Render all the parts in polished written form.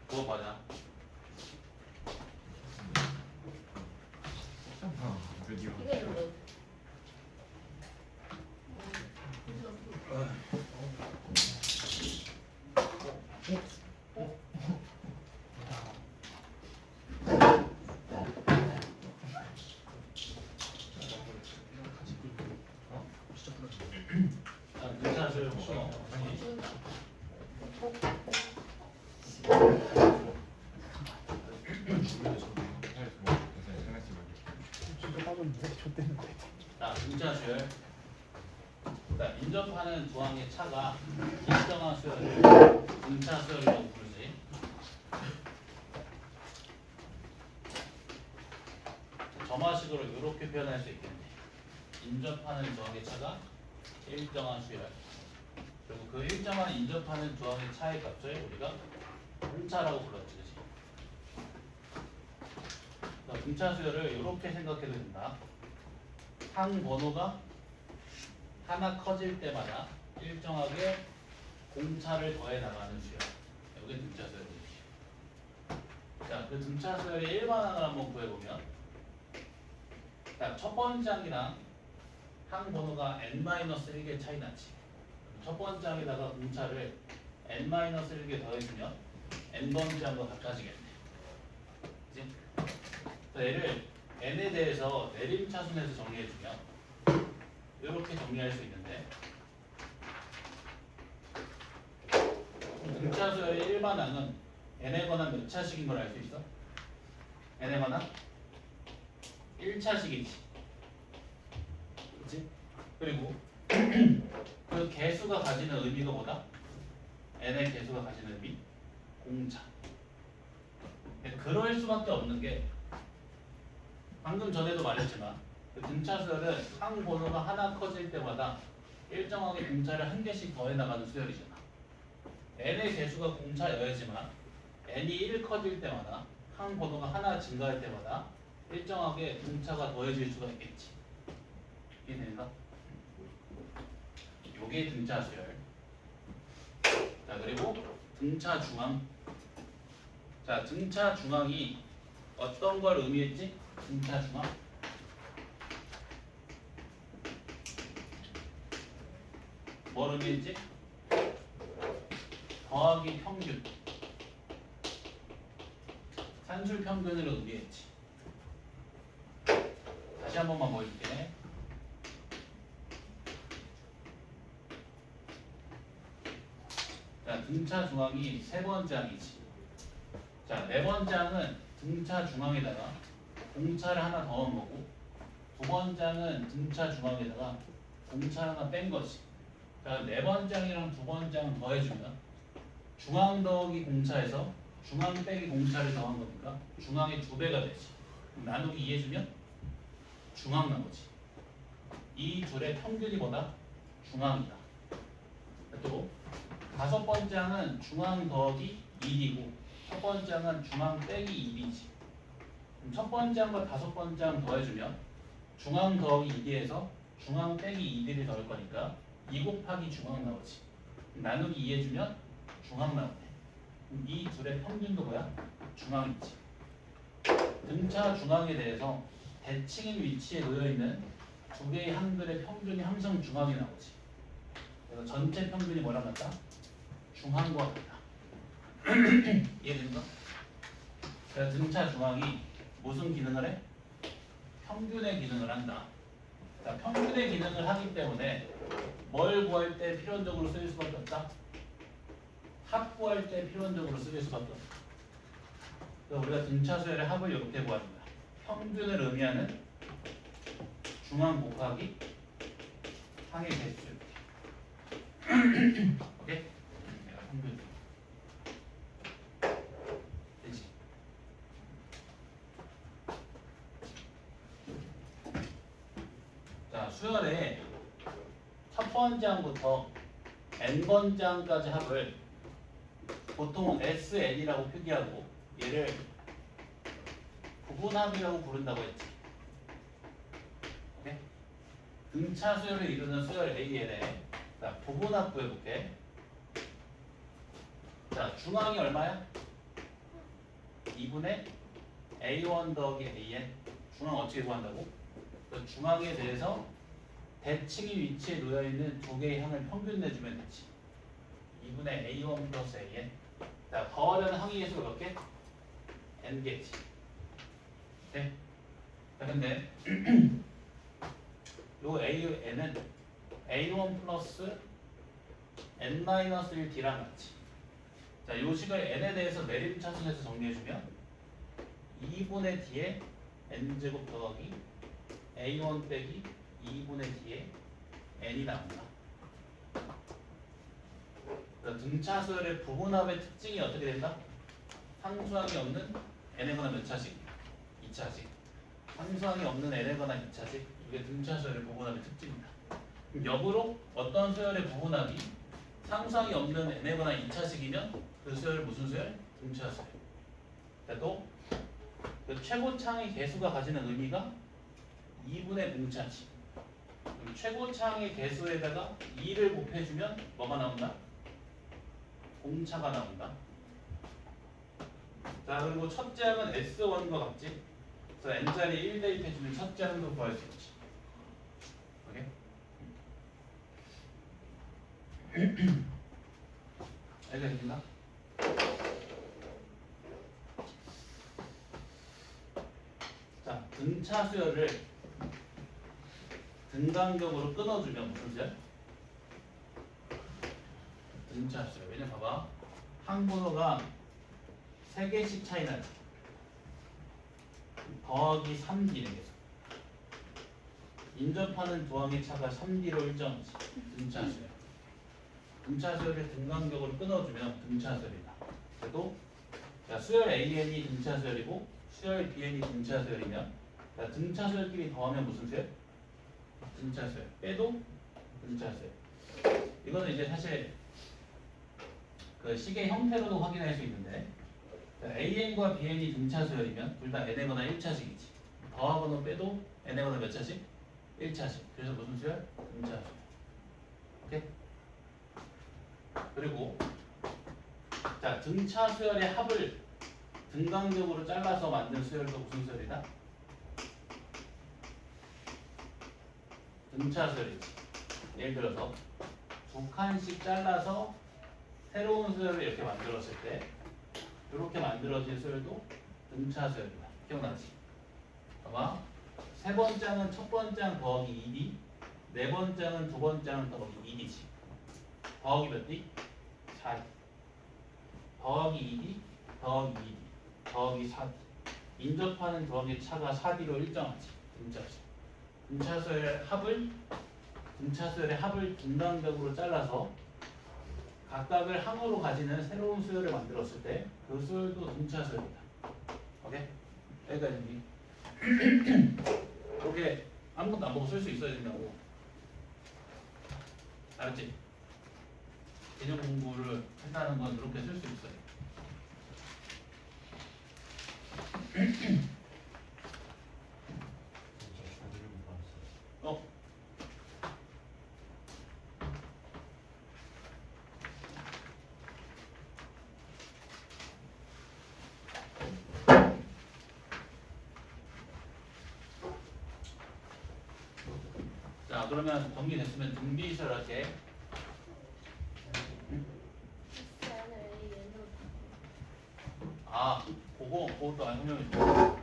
그거 맞아. 드디어. 등차수열 보고. 진짜 빠졌는데 좆됐는데. 자, 등차수열. 그러니까 인접하는 두 항의 차가 일정한 수열을 등차수열이라고 부르지. 점화식으로 이렇게 표현할 수 있겠네. 인접하는 두 항의 차가 일정한 수열. 그리고 그 일정한 인접하는 두 항의 차의 값을 우리가 공차라고 불렀지, 그렇지? 등차 수열을 이렇게 생각해도 된다. 항 번호가 하나 커질 때마다 일정하게 공차를 더해 나가는 수열. 여기 등차 수열이지. 자, 그 등차 수열의 일반항을 한번 구해보면, 자, 첫 번째 항이랑 항 번호가 n-1개 차이 나지. 첫 번째 항에다가 공차를 n-1개 더해주면 n번째 항과 같아지겠네. 그치? 얘를 n에 대해서 내림차순에서 정리해주면 이렇게 정리할 수 있는데, 등차수열의 일반항은 n에 관한 몇 차식인 걸 알 수 있어? n에 관한 1차식이지. 그치? 그리고 그 개수가 가지는 의미가 뭐다? n의 개수가 가지는 의미? 공차. 그럴 수밖에 없는 게, 방금 전에도 말했지만 그 등차수열은 항 번호가 하나 커질 때마다 일정하게 공차를 한 개씩 더해 나가는 수열이잖아. n의 개수가 공차여야지만 n이 1 커질 때마다 항 번호가 하나 증가할 때마다 일정하게 공차가 더해질 수가 있겠지. 이해되는가? 요게 등차수열. 자, 그리고 등차 중앙. 자, 등차 중앙이 어떤 걸 의미했지? 등차 중앙. 뭘 의미했지? 더하기 평균. 산술 평균을 의미했지. 다시 한 번만 보여줄게. 자, 등차 중앙이 세 번째 항이지. 자, 네 번째 항은 등차 중앙에다가 공차를 하나 더한 거고, 두 번째 항은 등차 중앙에다가 공차를 하나 뺀 거지. 자, 네 번째 항이랑 두 번째 항 더해주면 중앙 더하기 공차에서 중앙 빼기 공차를 더한 거니까 중앙의 2배가 되지. 나누기 2 해주면 중앙 나오지. 이 둘의 평균이 뭐다? 중앙이다. 또 다섯 번째 항은 중앙 더하기 1이고 첫 번째 항은 중앙 빼기 1이지. 첫 번째 항과 다섯 번째 항 더해주면 중앙 더하기 2에서 중앙 빼기 2를 더할 거니까 2 곱하기 중앙 나오지. 나누기 2 해주면 중앙 나오네. 이 둘의 평균도 뭐야? 중앙이지. 등차 중앙에 대해서 대칭인 위치에 놓여있는 두 개의 항들의 평균이 항상 중앙에 나오지. 그래서 전체 평균이 뭐랑 같다? 중앙과 같다. 이해되는가? 그래서 등차 중앙이 무슨 기능을 해? 평균의 기능을 한다. 자, 평균의 기능을 하기 때문에 뭘 구할 때 필연적으로 쓰일 수밖에 없다? 합 구할 때 필연적으로 쓰일 수밖에 없다. 그래서 우리가 등차수열의 합을 이렇게 구하는 거야. 평균을 의미하는 중앙 곱하기 항의 개수. 오케이? 내가 평균. 되지? 자, 수열의 첫 번째 항부터 n번째 항까지 합을 보통 SN이라고 표기하고 얘를 부분합이라고 부른다고 했지. 오케이? 등차 수열을 이루는 수열 AN에 부분합 구해볼게. 자, 중앙이 얼마야? 2분의 A1 더하기 AN. 중앙 어떻게 구한다고? 그 중앙에 대해서 대칭이 위치에 놓여있는 두 개의 항을 평균 내주면 되지. 2분의 A1 플러스 AN. 자, 더하려는 항의 개수가 몇 개? N개지. 네? 자, 근데 요 AN은 A1 플러스 N-1D랑 같이. 자, 요 식을 N에 대해서 내림차순에서 정리해주면 2분의 D에 N제곱 더하기 A1 빼기 2분의 D에 N이 나온다. 등차수열의 부분합의 특징이 어떻게 된다? 상수항이 없는 n에 관한 몇 차식? 2차식. 상수항이 없는 n에 관한 2차식. 이게 등차수열의 부분합의 특징입니다. 그럼 역으로 어떤 수열의 부분합이 상수항이 없는 n에 관한 2차식이면 그 수열은 무슨 수열? 등차수열. 또 그 최고차항의 개수가 가지는 의미가 2분의 등차식. 그럼 최고차항의 개수에다가 2를 곱해주면 뭐가 나온다? 공차가 나온다. 자, 그리고 첫째 항은 S1과 같지? 그래서 n자리 1 대입해주면 첫째 항도 구할 수 있지. 오케이? 알겠습니다. 자, 등차 수열을 등간격으로 끊어주면 무슨 수열? 등차 수열. 왜냐면 봐봐. 항번호가 3개씩 차이 나지. 더하기 3D는 계속. 인접하는 두 항의 차가 3D로 일정하지. 등차 수열. 등차 수열을 등간격으로 끊어주면 등차 수열이다. 그래도 자, 수열 AN이 등차 수열이고 수열 BN이 등차 수열이면 자, 등차 수열끼리 더하면 무슨 수열? 등차 수열. 빼도 등차 수열. 이거는 이제 사실 그 식의 형태로도 확인할 수 있는데 자, AN과 BN이 등차 수열이면 둘 다 n에 관한 1차식이지. 더하거나 빼도 n에 관한 몇 차식? 1차식. 그래서 무슨 수열? 등차 수열. 오케이? 그리고 자, 등차 수열의 합을 등간격으로 잘라서 만든 수열도 무슨 수열이다? 등차 수열이지. 예를 들어서 두 칸씩 잘라서 새로운 수열을 이렇게 만들었을 때 이렇게 만들어진 수열도 등차 수열이다. 기억나지? 봐봐. 세 번째 항은 첫 번째 항 더하기 2D, 네 번째 항은 두 번째 항 더하기 2D지. 더하기 몇 D? 4D. 더하기 2D, 더하기 2D, 더하기 4D. 인접하는 두 항의 차가 4D로 일정하지. 등차수열. 등차수열의 합을 등간격으로 잘라서 각각을 항으로 가지는 새로운 수열을 만들었을 때 그 수열도 등차수열이다. 오케이? 여기까지. 이렇게 아무것도 안 보고 쓸 수 있어야 된다고. 알았지? 개념 공부를 한다는 건 이렇게 쓸 수 있어요. 어? 자, 그러면 정리됐으면 등비설할게. 아, 그것도 안 설명해 줘.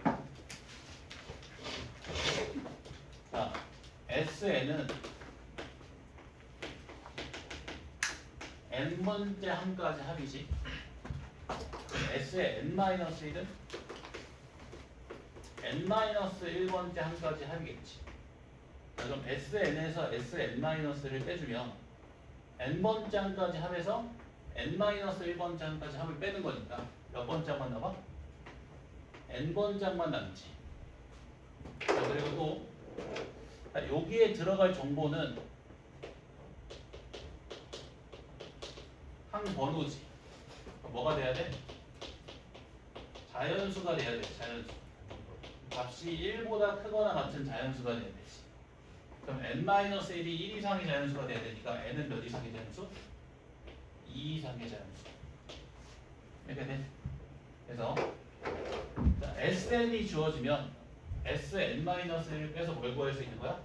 자, SN은 n번째 항까지 합이지. S의 n-1은 n-1번째 항까지 합이겠지. 자, 그럼 SN에서 SN-를 빼주면 n번째 항까지 합해서 n-1번째 항까지 합을 빼는 거니까 몇 번째 항만 남아? n번째 항만 남지. 자, 그리고 또 여기에 들어갈 정보는 항 번호지. 뭐가 돼야 돼? 자연수가 돼야 돼. 자연수. 값이 1보다 크거나 같은 자연수가 돼야 되지. 그럼 n-1이 1 이상의 자연수가 돼야 되니까 n은 몇 이상의 자연수? 2 이상의 자연수. 이렇게 돼. 그래서 자, SN이 주어지면 SN-1 빼서 뭘 구할 수 있는 거야?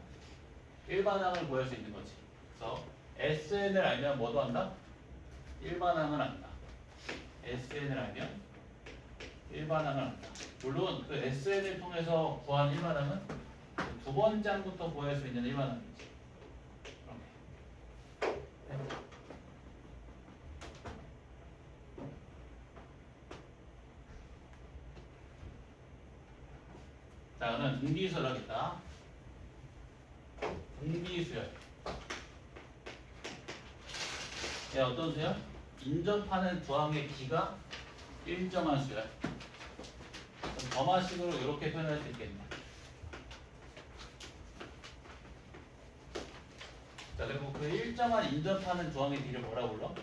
일반항을 구할 수 있는 거지. 그래서 SN을 알면 뭐도 한다? 일반항을 안다. SN을 알면 일반항을 안다. 물론 그 SN을 통해서 구한 일반항은 두 번장부터 구할 수 있는 일반항이지. 이렇게. 네. 자, 그러면 등비수열 하겠다. 등비수열. 예, 어떤 수열? 인접하는 두 항의 기가 일정한 수열. 점화식으로 이렇게 표현할 수 있겠네. 자, 그리고 그 일정한 인접하는 두 항의 비를 뭐라고 불러?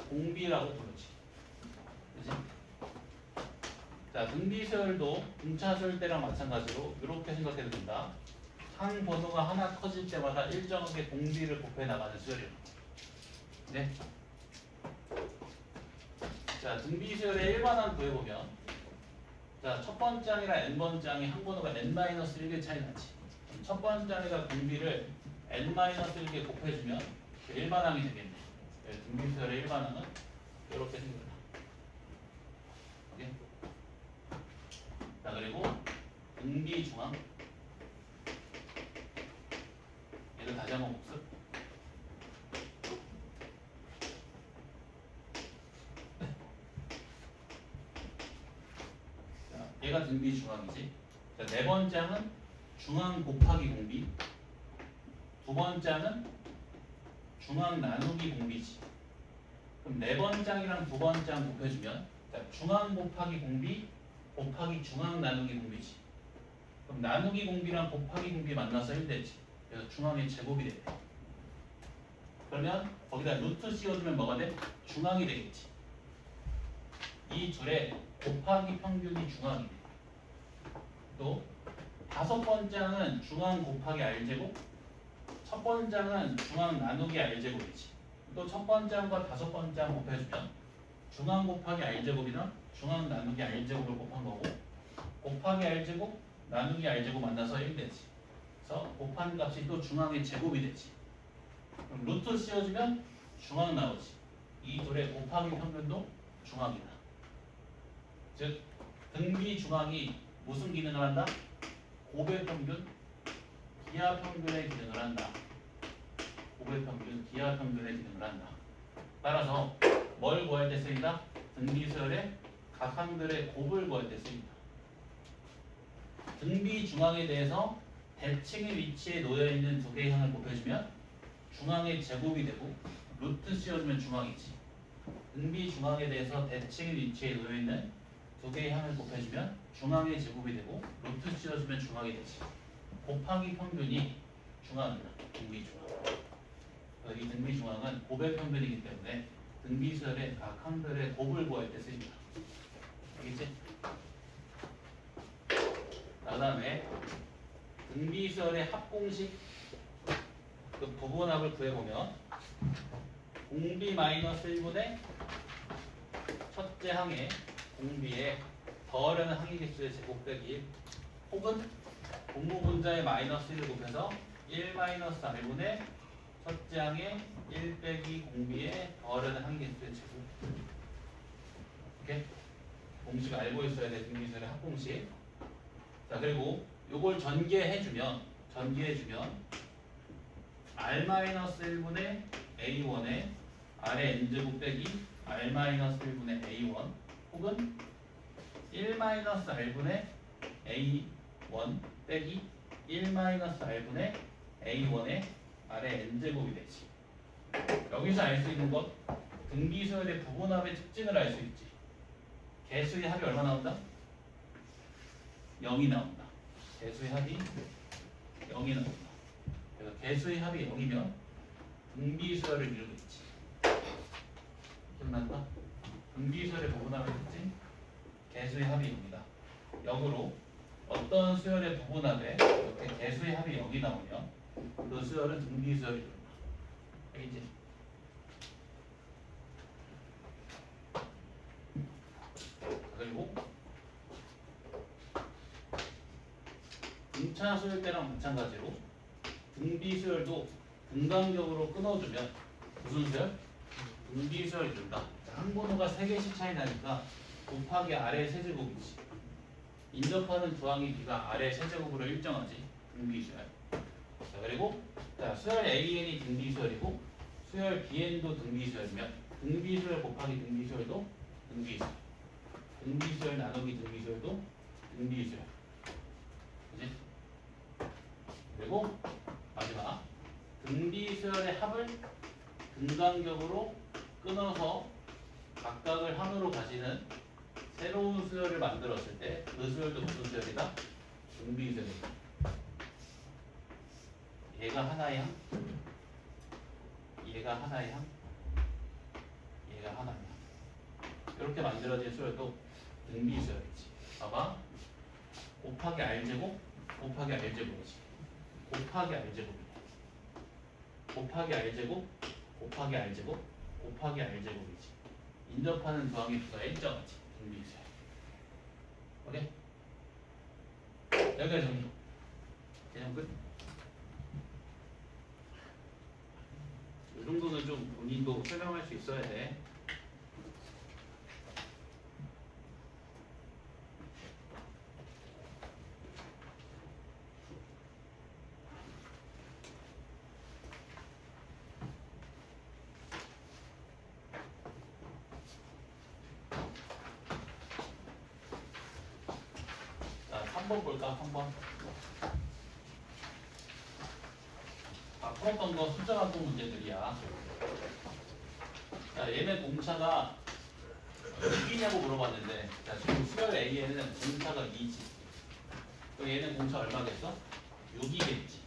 공비라고 부르지. 그치? 자, 등비수열도 등차수열 때랑 마찬가지로 이렇게 생각해도 된다. 항 번호가 하나 커질 때마다 일정하게 공비를 곱해 나가는 수열이야. 네. 자, 등비수열의 일반항 구해보면, 자, 첫 번째 항이랑 n번째 항이 항 번호가 n-1개 차이 나지. 그럼 첫 번째 항이가 공비를 n-1개 곱해주면 그 일반항이 되겠네. 등비수열의 일반항은 이렇게 생긴다. 오케이? 자, 그리고 등비중항. 얘를 다시 한번 복습. 자, 얘가 등비중항이지. 자, 네 번째 항은 중항 곱하기 공비. 두 번째 항은 중항 나누기 공비지. 그럼 네 번째 항이랑 두 번째 항 곱해주면, 자, 중항 곱하기 공비 곱하기 중항 나누기 공비지. 그럼 나누기 공비랑 곱하기 공비 만나서 1되지. 그래서 중항의 제곱이 돼. 그러면 거기다 루트 씌워주면 뭐가 돼? 중항이 되겠지. 이 둘의 곱하기 평균이 중항이 돼. 또 다섯 번째 항은 중항 곱하기 r제곱, 첫 번째 항은 중항 나누기 r제곱이지. 또 첫 번째 항과 다섯 번째 항 곱해주면 중항 곱하기 r제곱이나 중항 나누기 r제곱을 곱한 거고, 곱하기 r제곱, 나누기 r제곱 만나서 1되지. 그래서 곱한 값이 또 중항의 제곱이 되지. 그럼 루트 씌워주면 중항 나오지. 이 둘의 곱하기 평균도 중항이다. 즉 등비 중항이 무슨 기능을 한다? 곱의 평균, 기하 평균의 기능을 한다. 곱의 평균, 기하 평균의 기능을 한다. 따라서 뭘 구할 때 쓰인다? 등비수열의 각 항들의 곱을 구할 때 쓰인다. 등비 중항에 대해서 대칭의 위치에 놓여 있는 두 개의 항을 곱해주면 중항의 제곱이 되고, 루트 씌워주면 중항이지. 등비 중항에 대해서 대칭의 위치에 놓여 있는 두 개의 항을 곱해주면 중항의 제곱이 되고, 루트 씌워주면 중항이 되지. 곱하기 평균이 중항이다. 등비 중항. 이 등비 중항은 곱의 평균이기 때문에 등비수열의 각 항들의 곱을 구할 때 쓰입니다. 알겠지? 그 다음에 등비수열의 합공식 그 부분합을 구해보면, 공비 마이너스 1분의 첫째 항의 공비에 더하려는 항의 개수의 제곱 빼기 1, 혹은 분모 분자의 마이너스 1을 곱해서 1 마이너스 r분의 첫째 항의 1 빼기 공비에 더하려는 항의 개수의 제곱. 이렇게 공식 알고 있어야 돼. 등비수열의 합공식. 자, 그리고 요걸 전개해주면 r-1분의 a1에 r의 n제곱 빼기 r-1분의 a1, 혹은 1-r분의 a1 빼기 1-r분의 a1의 r의 n제곱이 되지. 여기서 알 수 있는 것, 등비수열의 부분합의 특징을 알 수 있지. 개수의 합이 얼마 나온다? 0이 나온다. 개수의 합이 0이 나온다. 그래서 개수의 합이 0이면 등비수열을 이루고 있지. 기억난다? 등비수열의 부분합의 특징, 개수의 합이 0이다. 역으로 어떤 수열의 부분합에 이렇게 개수의 합이 0이 나오면 그 수열은 등비수열이 이룬다. 알겠지? 등차 수열 때랑 마찬가지로 등비 수열도 분간격으로 끊어주면 무슨 수열? 등비 수열이 된다. 자, 항번호가 3개씩 차이 나니까 곱하기 아래 세제곱이지. 인접하는 두항의 비가 아래 세제곱으로 일정하지. 등비 수열. 자, 그리고 자, 수열 AN이 등비 수열이고 수열 BN도 등비 수열이면 등비 수열 곱하기 등비 수열도 등비 수열. 등비 수열 나누기 등비 수열도 등비 수열. 그지? 그리고 마지막 등비 수열의 합을 분간격으로 끊어서 각각을 항으로 가지는 새로운 수열을 만들었을 때 그 수열도 무슨 수열이다? 등비 수열이다. 얘가 하나의 항, 얘가 하나의 항, 얘가 하나의 항. 이렇게 만들어진 수열도 등비 수열이지. 봐봐. 곱하기 R제곱, 곱하기 R제곱이지. 곱하기 R제곱이네. 곱하기 R제곱, 곱하기 R제곱, 곱하기 R제곱이지. 인접하는 두항의 비가 일정하지. 등비 수열. 오케이? 여기까지 정리. 개념 끝. 이 정도는 좀 본인도 설명할 수 있어야 돼. 자, 3번 볼까? 3번. 풀었던 거 숫자 갖고 문제들이야. 자, 얘네 공차가 6이냐고 물어봤는데, 자, 지금 수열 A에는 공차가 2지. 그럼 얘는 공차 얼마겠어? 6이겠지.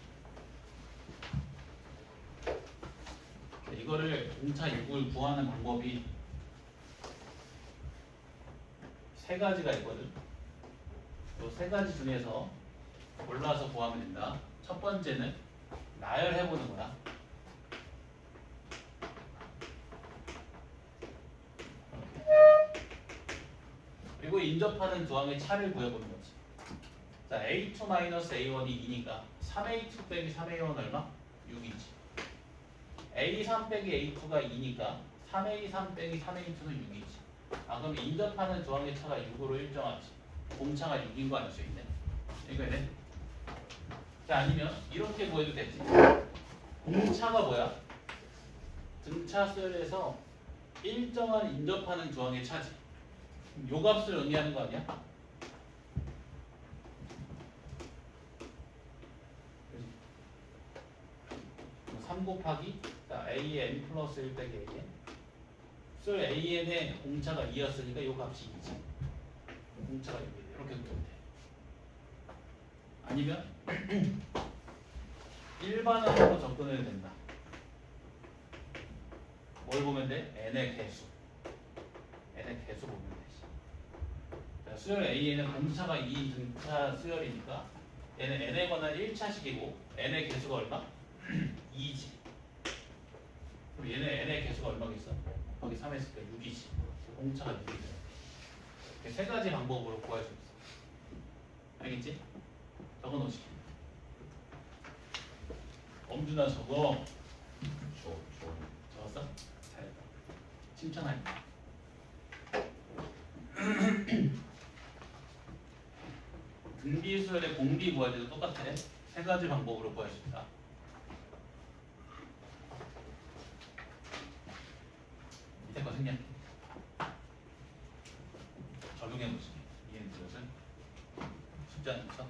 이거를 공차 6을 구하는 방법이 세 가지가 있거든. 이 세 가지 중에서 골라서 구하면 된다. 첫 번째는 나열해보는 거야. 그리고 인접하는 두항의 차를 구해보는 거지. 자, A2-A1이 2니까 3A2 빼기 3A1 얼마? 6이지. A3 빼기 A2가 2니까 3A3 빼기 3A2는 6이지. 아, 그럼 인접하는 두항의 차가 6으로 일정하지. 공차가 6인 거 알 수 있네. 이거네. 자, 아니면 이렇게 구해도 되지. 공차가 뭐야? 등차 수열에서 일정한 인접하는 두항의 차지. 요 값을 의미하는 거 아니야? 3 곱하기 자, AN 플러스 1 빼기 AN. 수열 AN의 공차가 2였으니까 요 값이 2지. 공차가 6이야. 이렇게 보면 돼. 아니면 일반항으로 접근해도 된다. 뭘 보면 돼? n의 개수. n의 개수 보면 되지. 자, 수열 A에는 공차가 2인 등차 수열이니까 얘는 n에 관한 1차식이고 n의 개수가 얼마? 2지. 그럼 얘는 n의 개수가 얼마겠어? 거기 3 했으니까 6이지. 공차가 6이죠. 세 가지 방법으로 구할 수 있어. 알겠지? 적어놓으시. 엄준아 적어. 적었어? 잘했다. 칭찬할게. 등비수열의 공비 구할 때도 똑같아. 세 가지 방법으로 구할 수 있다. 밑에 거 생략. 적용해 보시게. 이해는 들었어요? 숫자는 있어?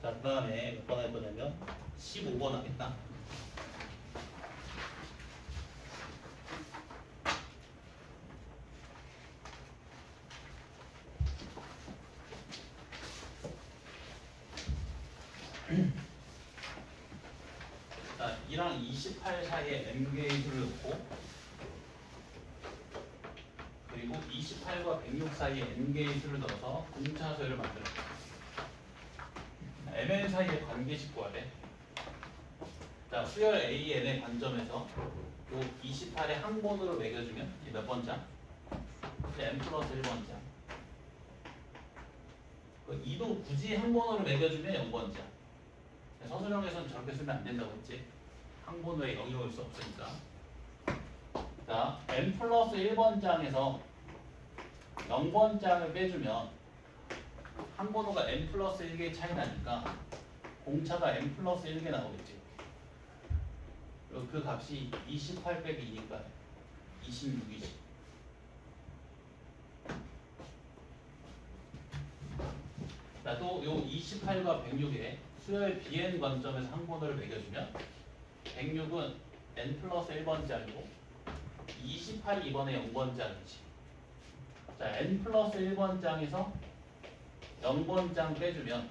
자, 그 다음에 몇 번 할 거냐면 15번 하겠다. 자, 2랑 28 사이에 m 게이트를 놓고 그리고 그리고 28과 106 사이에 n개의 수를 넣어서 등차수를 만들어. mn 사이의 관계식 구하래. 자, 수열 AN의 관점에서 요 28의 항본으로 매겨주면 이게 몇 번장? 이제 n 플러스 1번장. 그 2도 굳이 항본으로 매겨주면 0번장. 서술형에서는 저렇게 쓰면 안 된다고 했지. 항본으로 0이 올 수 없으니까. 자, n 플러스 1번장에서 0번장을 빼주면 항번호가 n 플러스 1개 차이 나니까 공차가 n 플러스 1개 나오겠지. 그리고 그 값이 28 빼기 2니까 26이지. 자, 또 요 28과 106에 수열 bn 관점에서 항번호를 매겨주면 106은 n 플러스 1번장이고 28이 이번에 0번장이지. 자, n 플러스 1번장에서 0번장 빼주면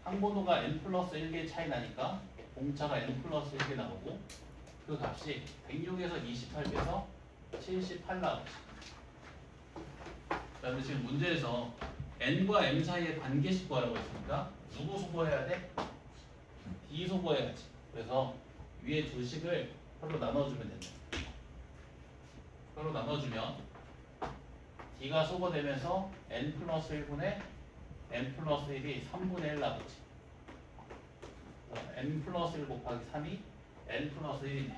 항번호가 n 플러스 1개 차이 나니까 공차가 n 플러스 1개 나오고 그 값이 106에서 28 빼서 78 나오지. 자, 근데 지금 문제에서 n과 m 사이의 관계식 구하라고 했으니까 누구 소거해야 돼? d 소거해야지. 그래서 위에 두 식을 서로 나눠주면 된다. 서로 나눠주면 d가 소거되면서 n 플러스 1분의 n 플러스 1이 3분의 1 나오지. n 플러스 1 곱하기 3이 n 플러스 1이네.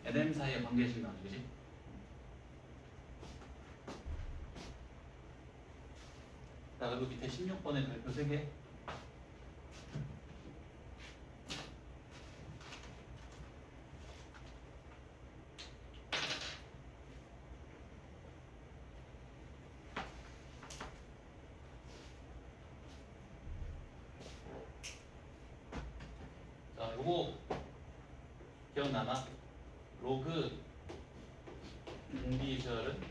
nm 사이의 관계식 나오지, 그지? 자, 그리고 밑에 16번에 별표 3개. 자, 요거 기억나나? 로그 등비수열은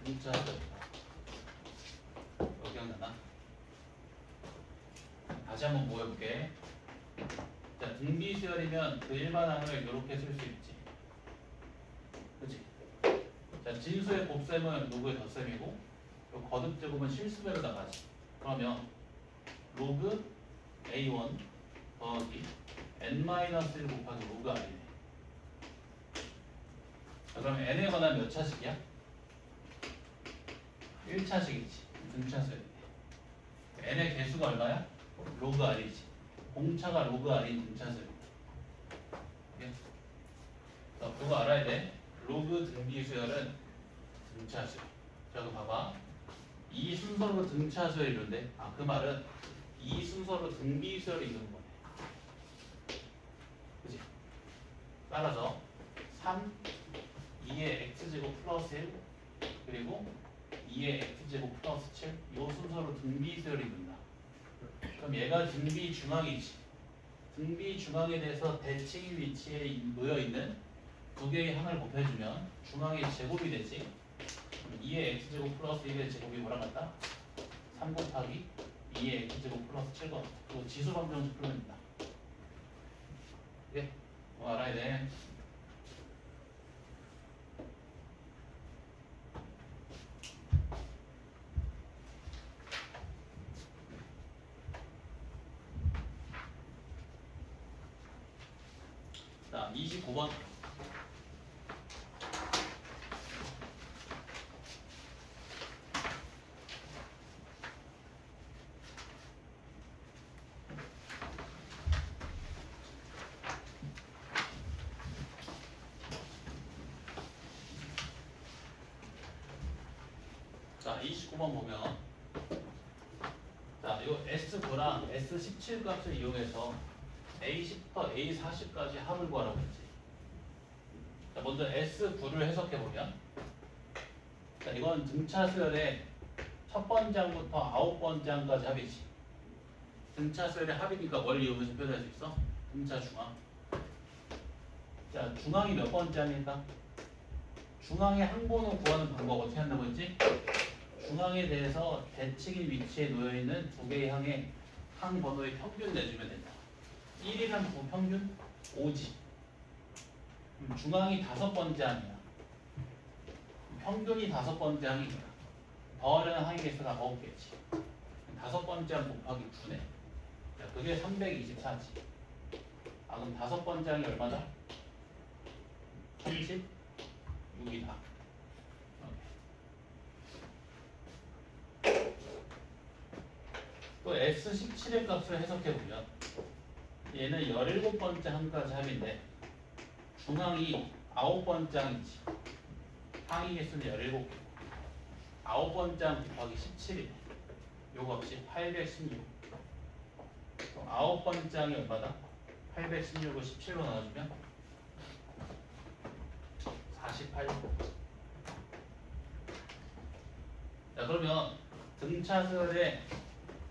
등차수열이다. 이거 기억나나? 다시 한번 모여볼게. 자, 등비수열이면 그 일반항을 이렇게 쓸 수 있지. 그치? 자, 진수의 곱셈은 로그의 덧셈이고 요 거듭제곱은 실수배로 나가지. 그러면 로그 A1 더하기 n-1 곱하기 로그 R이네. 자, 그럼 n에 관한 몇 차식이야? 1차식이지. 등차수열이네. n의 개수가 얼마야? 로그 R이지. 공차가 로그 R인 등차수열이다. 예? 자, 그거 알아야 돼. 로그 등비수열은 등차수열. 자, 그거 봐봐. 이 순서로 등차수열이 이런데, 그 말은 이 순서로 등비수열이 이루는 거네. 그치? 따라서 3, 2의 x제곱 플러스 1, 그리고 2의 x제곱 플러스 7, 이 순서로 등비수열이 이룬다. 그럼 얘가 등비 중앙이지. 등비 중앙에 대해서 대칭 위치에 놓여 있는 두 개의 항을 곱해주면 중앙의 제곱이 되지. 그럼 2의 x제곱 플러스 1의 제곱이 뭐랑 같다? 3 곱하기 2의 x제곱 플러스 7과 같다. 그리고 지수 방정식 풀면 된다. 예? 뭐 알아야 돼. 자, 29번. 자, 29번 보면 자, 요 S9랑 S17 값을 이용해서 A10부터 A40까지 합을 구하라고 했지. 자, 먼저 S9를 해석해 보면 자, 이건 등차 수열의 첫 번장부터 9번장까지 합이지. 등차 수열의 합이니까 뭘 이용해서 표현할 수 있어? 등차 중앙. 자, 중앙이 몇 번장일까? 중앙의 항번호 구하는 방법 어떻게 한다고 했지? 중앙에 대해서 대칭의 위치에 놓여있는 두 개의 항의 항번호의 평균 내주면 된다. 1이란 부평균 5지. 중앙이 5번째 항이야. 평균이 5번째 항인 거야. 더 어려운 항의 개수가 9개지. 5번째 항 곱하기 9네. 자, 그게 324지. 아, 그럼 5번째 항이 얼마다? 36이다. 또 S17의 값을 해석해보면 얘는 17번째 항까지 합인데 중항이 9번째 항이지. 항의 개수는 17개. 9번째 항 곱하기 17이네. 요 값이 816. 그럼 9번째 항이 얼마다? 816을 17로 나눠주면 48. 자, 그러면 등차설에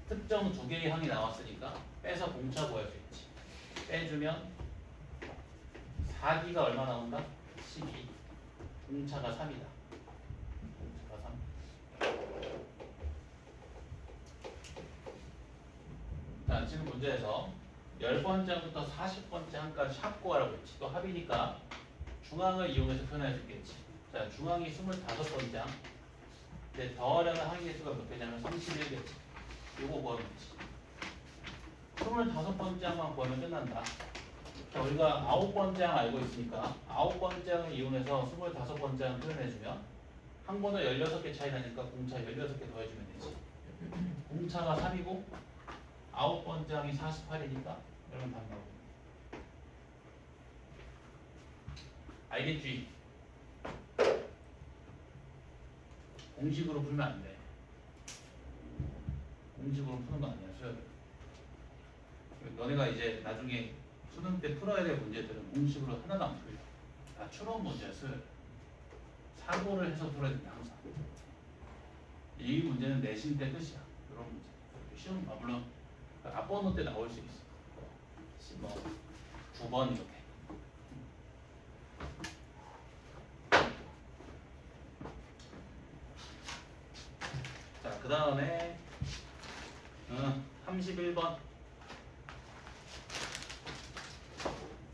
특정 2개의 항이 나왔으니까 빼서 공차 구할 수 있지. 빼주면 4기가 얼마 나온다? 12. 공차가 3이다. 공차가 3. 자, 지금 문제에서 10번째 항부터 40번째 항까지 합구하라고 했지. 또 합이니까 중항을 이용해서 표현할 수 있겠지. 자, 중항이 25번째 항. 근데 더 어려운 항의 개수가 몇 개냐면 31개지. 요거 구하면 되지. 25번째 항만 구하면 끝난다. 자, 우리가 9번째 항 알고 있으니까 9번째 항을 이용해서 25번째 항 표현해주면 한 번에 16개 차이 나니까 공차 16개 더해주면 되지. 공차가 3이고 9번째 항이 48이니까 이러면 답 나오고. 알겠지? 공식으로 풀면 안 돼. 공식으로 푸는 거 아니야, 수업을. 너네가 이제 나중에 수능 때 풀어야 될 문제들은 공식으로 하나도 안 풀려. 다 추론 문제였어요. 사고를 해서 풀어야 된다, 항상. 이 문제는 내신 때 끝이야. 이런 문제. 시험, 물론 앞번호 때 나올 수 있어. 뭐 9번 이렇게. 자, 그 다음에 31번.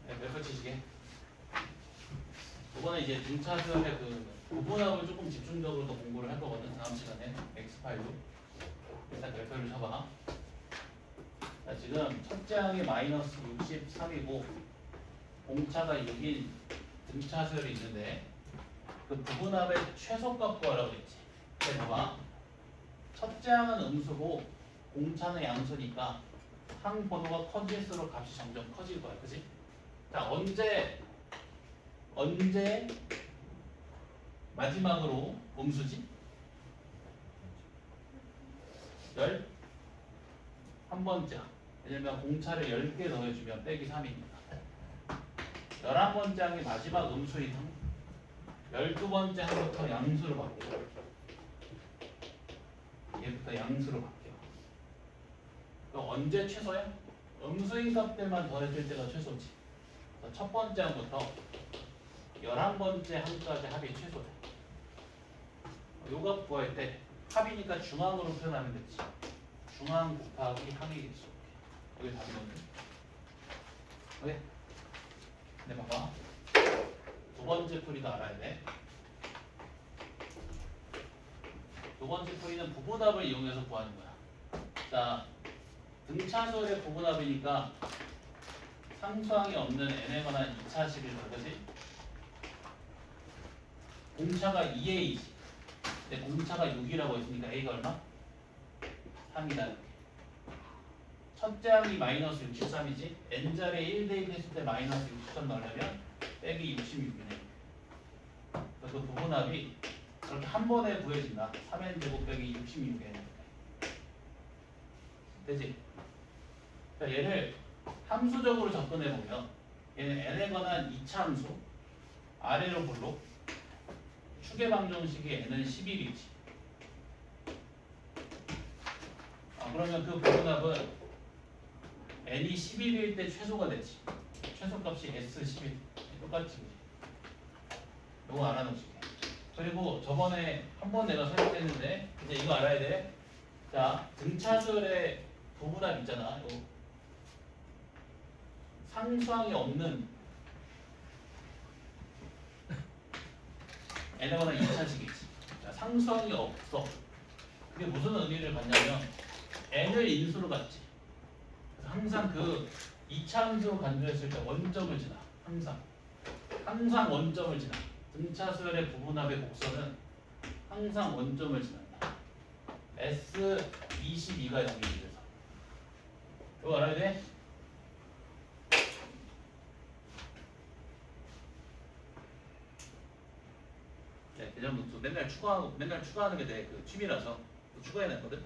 몇 번치시게? 이번에 이제 등차수열의 그 구분합을 조금 집중적으로 더 공부를 할 거거든. 다음 시간에 X8로. 일단 별표를 쳐봐. 자, 지금 첫째 항이 마이너스 63이고 공차가 6인 등차수열이 있는데 그 부분합의 최소값 구하라고 했지. 근데 봐봐. 첫째 항은 음수고 공차는 양수니까 항 번호가 커질수록 값이 점점 커질 거야. 그치? 자, 언제 마지막으로 음수지? 11번째. 왜냐면 공차를 10개 더해주면 빼기 3이니까. 11번째 항이 마지막 음수인 항. 12번째 항부터 양수로 바뀌어. 얘부터 양수로 바뀌어. 그럼 언제 최소야? 음수인 값들만 더해줄 때가 최소지. 첫 번째 항부터 11번째 항까지 합이 최소돼. 요값 구할 때 합이니까 중항으로 표현하면 되지. 중항 곱하기 항의 개수. 이게 답이거든. 왜? 근데 봐봐. 두 번째 풀이도 알아야 돼. 두 번째 풀이는 부분합을 이용해서 구하는 거야. 자, 등차수열의 부분합이니까 상수항이 없는 n에 관한 2차 식일 거지. 공차가 2a이지. 근데 공차가 6이라고 했으니까 a가 얼마? 3이다. 첫째 항이 마이너스 63이지. n자리에 1 대입했을 때 마이너스 63 넣으려면 빼기 66이네. 그래서 그 부분합이 그렇게 한 번에 구해진다. 3n제곱 빼기 66n. 되지? 자, 얘를 함수적으로 접근해보면 얘는 n에 관한 2차 함수 아래로 불로 추계 방정식이 n은 11이지. 그러면 그 부분합은 n이 11일 때 최소가 되지. 최소값이 S11. 똑같지. 이거 알아놓으시게. 그리고 저번에 한 번 내가 설명했는데 이제 이거 알아야 돼. 자, 등차수열의 부분합 있잖아. 요 상수항이 없는 n에거나 2차식이지. 자, 상수항이 없어. 그게 무슨 의미를 갖냐면 n을 인수로 갖지. 그래서 항상 그 2차 함수로 간주했을 때 원점을 지나. 항상 원점을 지나. 등차수열의 부분합의 곡선은 항상 원점을 지난다. S22가 0이 돼서. 이거 알아야 돼? 네, 개념 노트 맨날 추가하는 게 내 그 취미라서 추가해놨거든.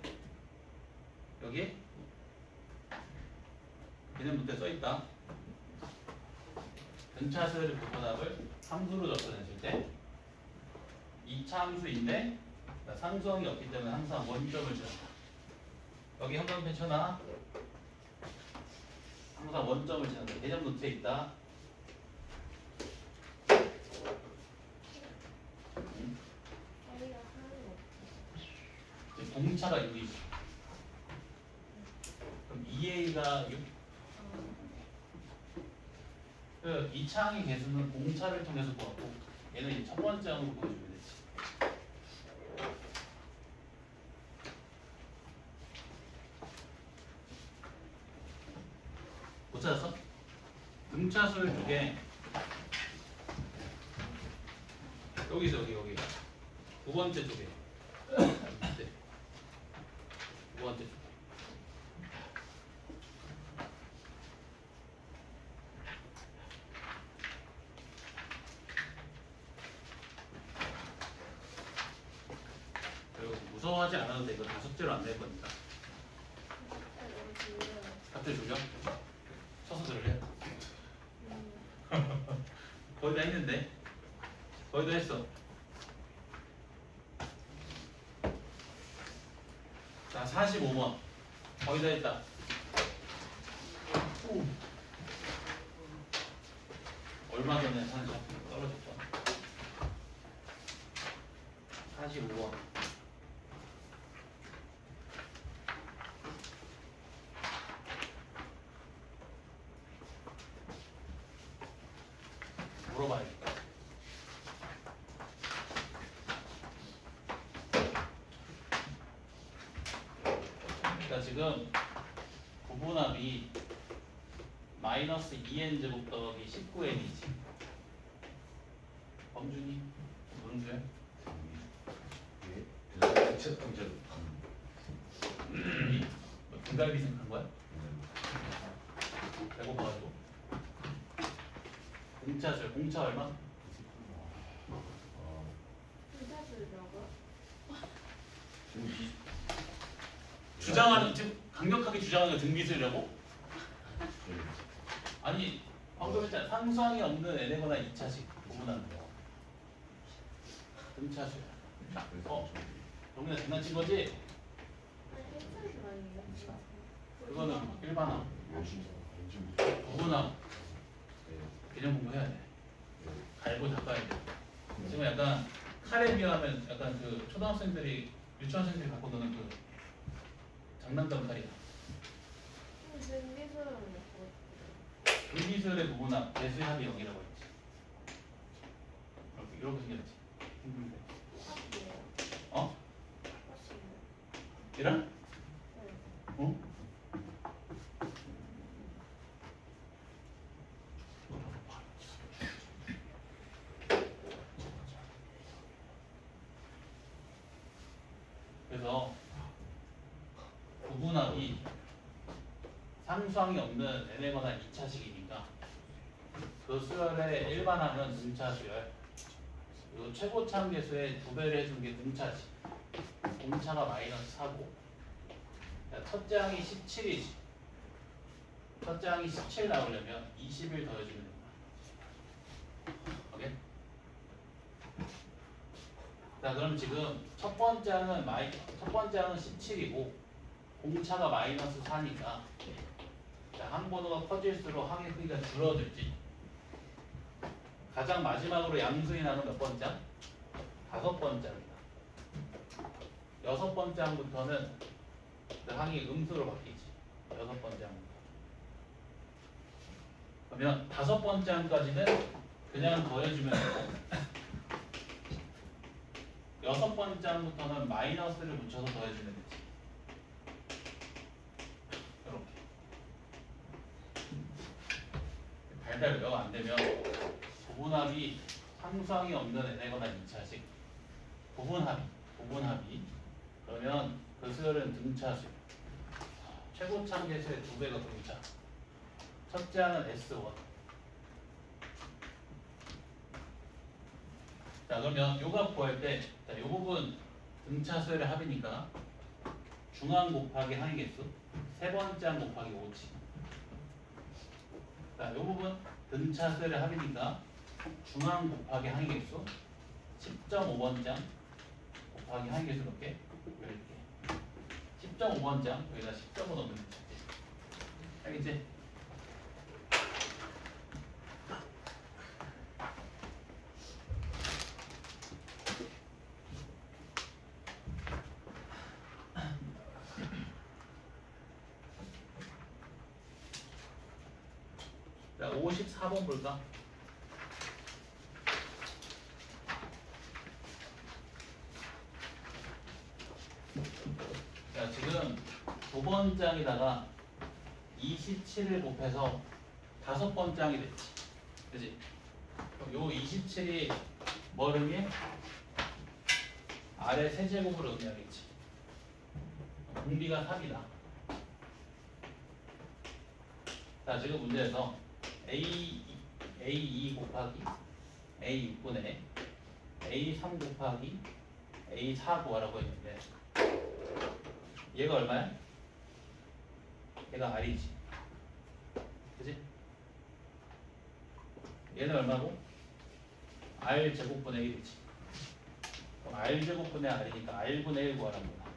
여기 개념 노트에 써 있다. 등차수열의 부분합을 함수로 접근했을 때 2차 함수인데 상수항이 없기 때문에 항상 원점을 지난다. 여기 한번 펼쳐놔. 항상 원점을 지난다. 개념 노트에 있다. 저희가 하는 거. 지금 공차가 6이지. 그럼 2a가 6. 그 2차 항의 개수는 공차를 통해서 구하고 얘는 이제 첫 번째 항으로 보여주면 되지. 못 찾았어? 등차수열 쪽에 여기서 여기 두 번째 쪽에 네. 두 번째 쪽에 그리고 무서워하지 않아도 돼. 이거 다 숙제로 안 낼 거니까. 너무 중요해요. 갑자기 졸려? 쳐서 들을래? 거의 다 했는데 거의 다 했어. 자 45번 거의 다 했다. 오. 얼마 전에 한 떨어졌죠. 45번 물어봐야겠다. 그러니까 지금 구분합이 마이너스 2n 제곱 더하기 19n이지. 범준이 무슨 수야? 뭐 등갈비 생각한 거야? 배고파가지고. 공차 얼마? 불사슬이라고요? 주장하는 지금 강력하게 주장하는 등비수라고? 아니 방금 했잖아. 상수항이 없는 n에거나 2차식 구분하는 거. 등차수야. 영민아 장난친 거지? 아니 괜찮은 거 아니에요? 그거는 일반항. 구분항. 개념 공부해야 돼. 갈고 닦아야 돼. 지금 약간 칼에 비하면 약간 그 초등학생들이 유치원생들이 갖고 노는 그 장난감 칼이야. 등비수랑 뭐 등비수열의 부분합 배수의 합이 0이라고 했지. 이렇게 생겼지. 힘든데. 합이에요? 어? 합이에요? 이런? 네. 어? 그래서 구분합이 상수항이 없는 n에거나 2차식이니까 그 수열의 일반항은 등차 수열, 그리고 최고차 함계수의 2배를 해준 게 등차지. 공차가 마이너스 4고 첫째 항이 17이지. 첫째 항이 17 나오려면 20을 더해주면 된다. 오케이? 자 그럼 지금 첫 번째 항은 17이고 공차가 마이너스 4니까 자, 항번호가 커질수록 항의 크기가 줄어들지. 가장 마지막으로 양수인 항은 몇 번째 항? 5번째 항이다. 6번째 항부터는 그 항이 음수로 바뀌지. 6번째 항부터. 그러면 5번째 항까지는 그냥 더해주면 되고 여섯 번째부터는 마이너스를 붙여서 더해주면 되지. 이렇게. 달달 영 안 되면 부분합이 상수항이 없는 n이거나 2차식. 부분합이. 그러면 그 수열은 등차수. 최고차 계수의 2배가 등차. 첫째 항은 S1. 자, 그러면 요값 구할 때, 자, 요 부분 등차 수열의 합이니까 중항 곱하기 항의 개수, 세 번째 항 곱하기 5지. 자, 요 부분 등차 수열의 합이니까 중항 곱하기 항의 개수, 10.5번장 곱하기 항의 개수 몇 개? 10개. 10.5번장 여기다 10점을 넣으면 되지. 알겠지? 자, 54번 볼까? 자, 지금 두 번장에다가 27을 곱해서 다섯 번장이 됐지. 그지? 요 27이 뭘 의미해? 아래 세제곱을 의미하겠지. 공비가 3이다. 자, 지금 문제에서 A2 곱하기 A6분의 A3 곱하기 A4 구하라고 했는데 얘가 얼마야? 얘가 R이지. 그치? 얘는 얼마고? R 제곱분의 1이지. 그럼 R 제곱분의 R이니까 R분의 1 구하라는 거야.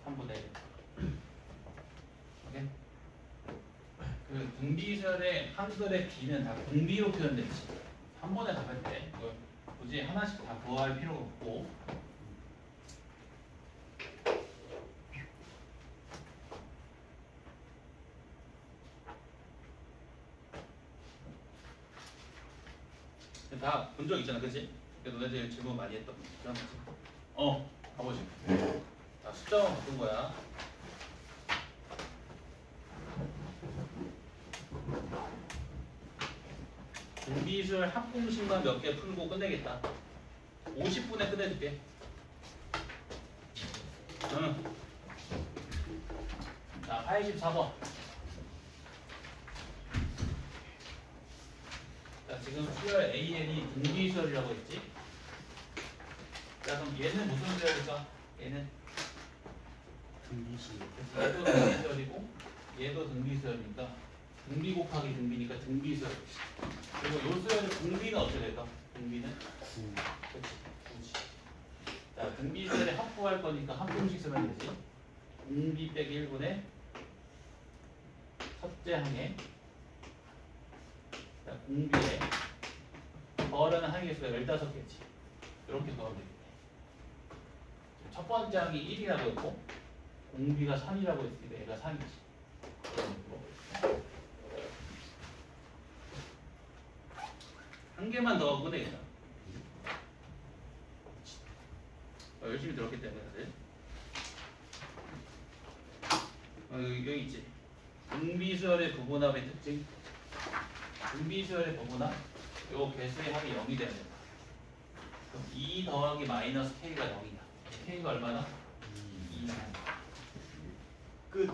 3분의 1. 오케이? 그 등비설의 한글의 B는 다 공비로 표현됐지. 한 번에 답할 때 이걸 굳이 하나씩 다 구할 필요가 없고. 다 본 적 있잖아, 그치? 너네들 질문 많이 했던 그런 거지. 가보지. 자, 숫자만 바꾼 거야. 등비술 합공식만 몇 개 풀고 끝내겠다. 50분에 끝내줄게. 응. 자, 84번. 자, 지금 수열 AN이 등비수열이라고 했지? 자, 그럼 얘는 무슨 수열일까? 얘는 등비수. 얘도 등비수열이고 얘도 등비수열이니까 등비 곱하기 등비니까 등비수열. 그리고 요 수열의 등비는 어떻게 될까? 등비는 9. 그렇지, 9지. 자, 등비수열에 합구할 거니까 합공식 쓰면 되지. 공비 빼기 1분의 첫째 항에 자, 공비에 더하는 항의 수가 15개지. 이렇게 더하면 되겠네. 첫 번째 항이 1이라고 했고 공비가 3이라고 했으니까 얘가 3이지. 한 개만 더 하고 되겠다. 열심히 들었기 때문에 다들. 여기 있지. 등비수열의 부분합의 특징. 등비수열의 부분합. 요 개수의 합이 0이 되는 거야. 그럼 2 더하기 마이너스 k가 0이다. k가 얼마나? 2나. 끝.